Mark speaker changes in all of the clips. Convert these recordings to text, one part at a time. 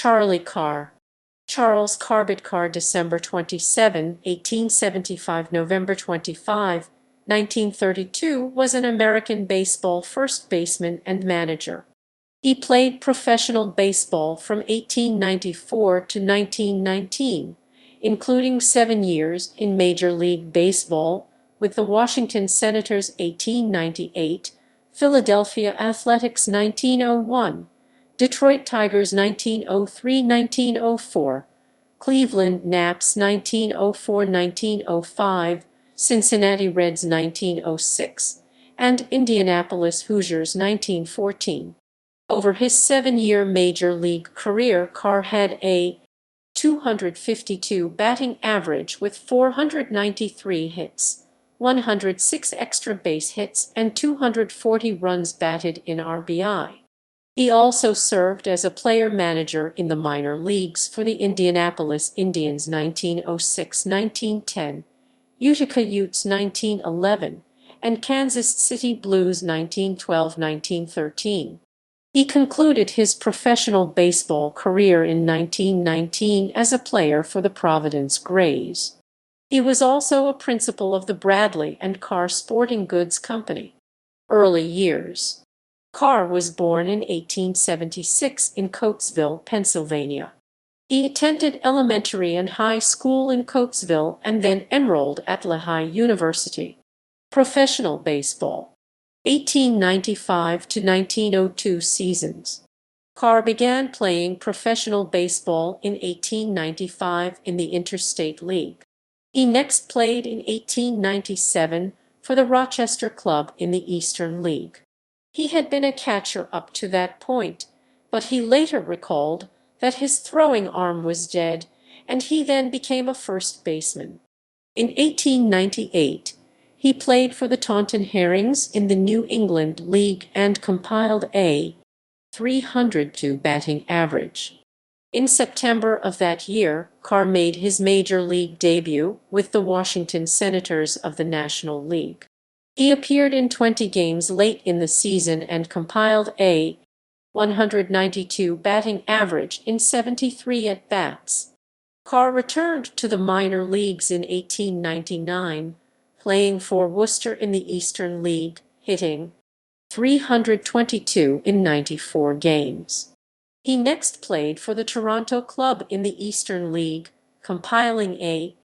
Speaker 1: Charlie Carr. Charles Carbitt Carr, December 27, 1875 – November 25, 1932, was an American baseball first baseman and manager. He played professional baseball from 1894 to 1919, including 7 years in Major League Baseball with the Washington Senators 1898, Philadelphia Athletics 1901, Detroit Tigers 1903–1904, Cleveland Naps 1904–1905, Cincinnati Reds 1906, and Indianapolis Hoosiers 1914. Over his 7-year Major League career, Carr had a .252 batting average with 493 hits, 106 extra base hits, and 240 runs batted in RBI. He also served as a player-manager in the minor leagues for the Indianapolis Indians 1906–1910, Utica Utes 1911, and Kansas City Blues 1912–1913. He concluded his professional baseball career in 1919 as a player for the Providence Grays. He was also a principal of the Bradley Carr Sporting Goods Company. Early years. Carr was born in 1876 in Coatesville, Pennsylvania. He attended elementary and high school in Coatesville and then enrolled at Lehigh University. Professional baseball. 1895 to 1902 seasons. Carr began playing professional baseball in 1895 in the Interstate League. He next played in 1897 for the Rochester Club in the Eastern League. He had been a catcher up to that point, but he later recalled that his throwing arm was dead, and he then became a first baseman. In 1898, he played for the Taunton Herrings in the New England League and compiled a .302 batting average. In September of that year, Carr made his Major League debut with the Washington Senators of the National League. He appeared in 20 games late in the season and compiled a .192 batting average in 73 at-bats. Carr returned to the minor leagues in 1899, playing for Worcester in the Eastern League, hitting .322 in 94 games. He next played for the Toronto Club in the Eastern League, compiling a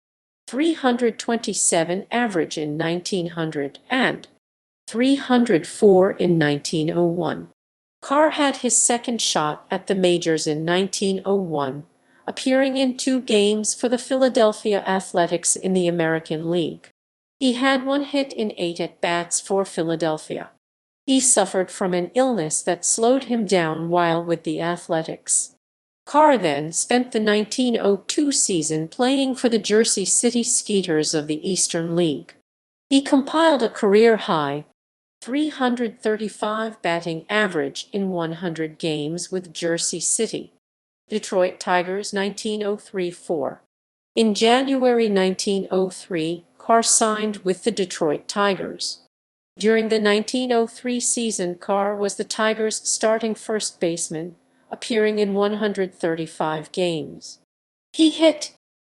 Speaker 1: .327 average in 1900 and .304 in 1901. Carr had his second shot at the majors in 1901, appearing in 2 games for the Philadelphia Athletics in the American League. He had 1 hit in 8 at-bats for Philadelphia. He suffered from an illness that slowed him down while with the Athletics. Carr then spent the 1902 season playing for the Jersey City Skeeters of the Eastern League. He compiled a career-high .335 batting average in 100 games with Jersey City. Detroit Tigers 1903–04. In January 1903, Carr signed with the Detroit Tigers. During the 1903 season, Carr was the Tigers' starting first baseman, appearing in 135 games. He hit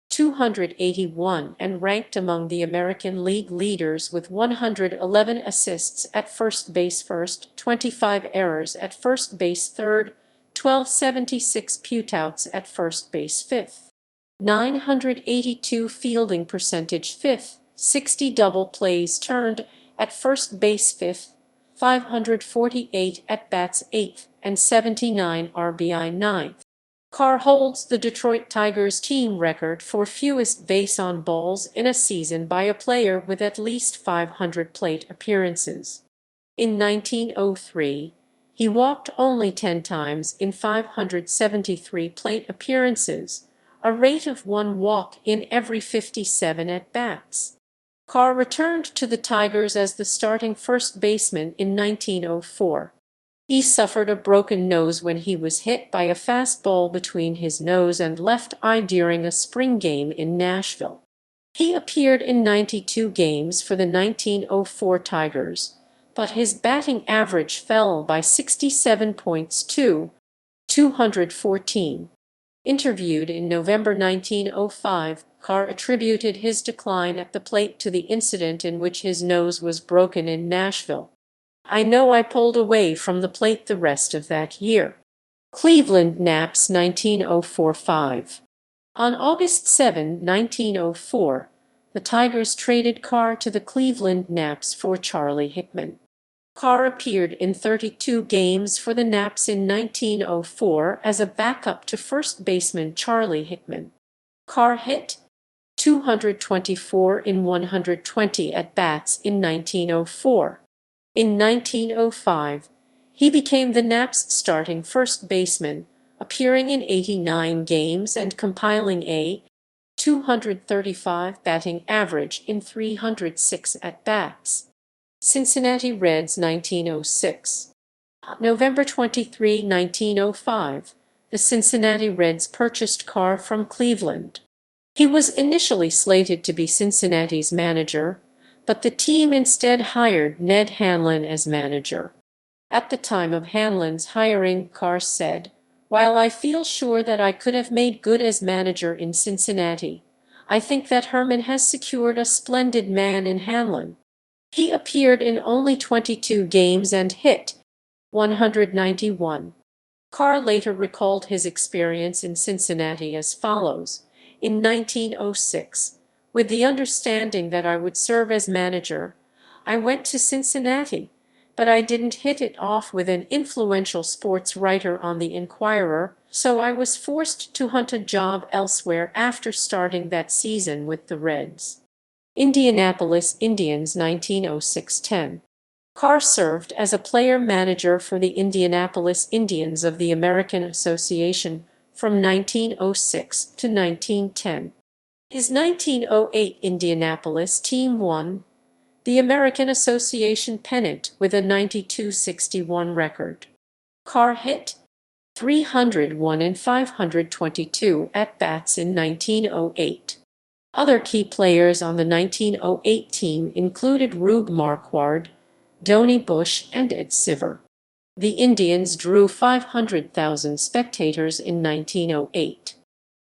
Speaker 1: .281 and ranked among the American League leaders with 111 assists at first base first, 25 errors at first base third, 1276 putouts at first base fifth, 982 fielding percentage fifth, 60 double plays turned at first base fifth, 548 at-bats eighth, and 79 RBI ninth. Carr holds the Detroit Tigers team record for fewest base-on balls in a season by a player with at least 500 plate appearances. In 1903, he walked only 10 times in 573 plate appearances, a rate of 1 walk in every 57 at-bats. Carr returned to the Tigers as the starting first baseman in 1904. He suffered a broken nose when he was hit by a fastball between his nose and left eye during a spring game in Nashville. He appeared in 92 games for the 1904 Tigers, but his batting average fell by 67 points to .214. Interviewed in November 1905, Carr attributed his decline at the plate to the incident in which his nose was broken in Nashville. "I know I pulled away from the plate the rest of that year." Cleveland Naps 1904-5. On August 7, 1904, the Tigers traded Carr to the Cleveland Naps for Charlie Hickman. Carr appeared in 32 games for the Naps in 1904 as a backup to first baseman Charlie Hickman. Carr hit .224 in 120 at-bats in 1904. In 1905, he became the Naps' starting first baseman, appearing in 89 games and compiling a .235 batting average in 306 at-bats. Cincinnati Reds 1906. November 23, 1905, the Cincinnati Reds purchased Carr from Cleveland. He was initially slated to be Cincinnati's manager, but the team instead hired Ned Hanlon as manager. At the time of Hanlon's hiring, Carr said, "While I feel sure that I could have made good as manager in Cincinnati, I think that Herman has secured a splendid man in Hanlon." He appeared in only 22 games and hit .191. Carr later recalled his experience in Cincinnati as follows: "In 1906, with the understanding that I would serve as manager, I went to Cincinnati, but I didn't hit it off with an influential sports writer on the Inquirer, so I was forced to hunt a job elsewhere after starting that season with the Reds." Indianapolis Indians 1906-10. Carr served as a player-manager for the Indianapolis Indians of the American Association from 1906 to 1910. His 1908 Indianapolis team won the American Association pennant with a 92-61 record. Carr hit .301 in 522 at-bats in 1908. Other key players on the 1908 team included Rube Marquard, Donnie Bush, and Ed Siver. The Indians drew 500,000 spectators in 1908.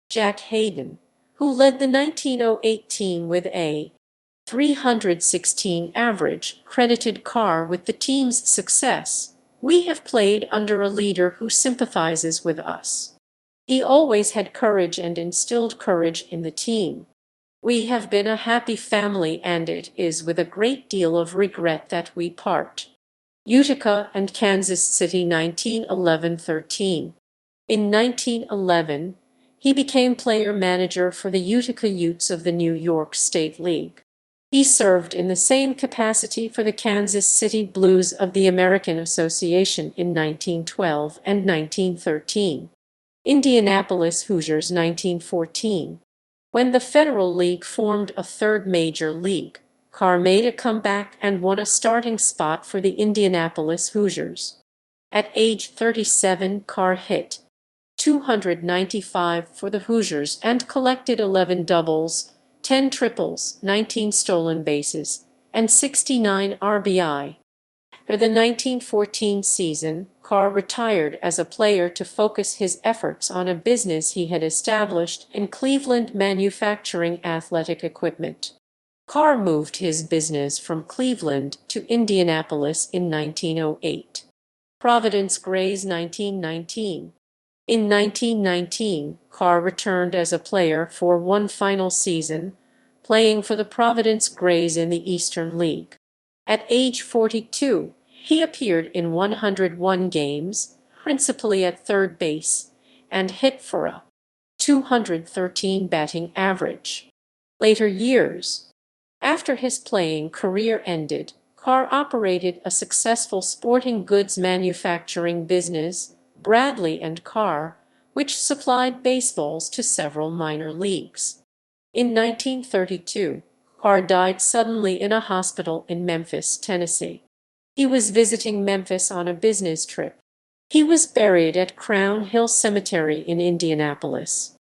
Speaker 1: Jack Hayden, who led the 1908 team with a .316 average, credited Carr with the team's success. "We have played under a leader who sympathizes with us. He always had courage and instilled courage in the team. We have been a happy family, and it is with a great deal of regret that we part." Utica and Kansas City 1911-13. In 1911, he became player-manager for the Utica Utes of the New York State League. He served in the same capacity for the Kansas City Blues of the American Association in 1912 and 1913. Indianapolis Hoosiers 1914. When the Federal League formed a third major league, Carr made a comeback and won a starting spot for the Indianapolis Hoosiers. At age 37, Carr hit .295 for the Hoosiers and collected 11 doubles, 10 triples, 19 stolen bases, and 69 RBI. For the 1914 season, Carr retired as a player to focus his efforts on a business he had established in Cleveland manufacturing athletic equipment. Carr moved his business from Cleveland to Indianapolis in 1908. Providence Grays 1919. In 1919, Carr returned as a player for one final season, playing for the Providence Grays in the Eastern League. At age 42, he appeared in 101 games, principally at third base, and hit for a .213 batting average. Later years. After his playing career ended, Carr operated a successful sporting goods manufacturing business, Bradley Carr, which supplied baseballs to several minor leagues. In 1932, Carr died suddenly in a hospital in Memphis, Tennessee. He was visiting Memphis on a business trip. He was buried at Crown Hill Cemetery in Indianapolis.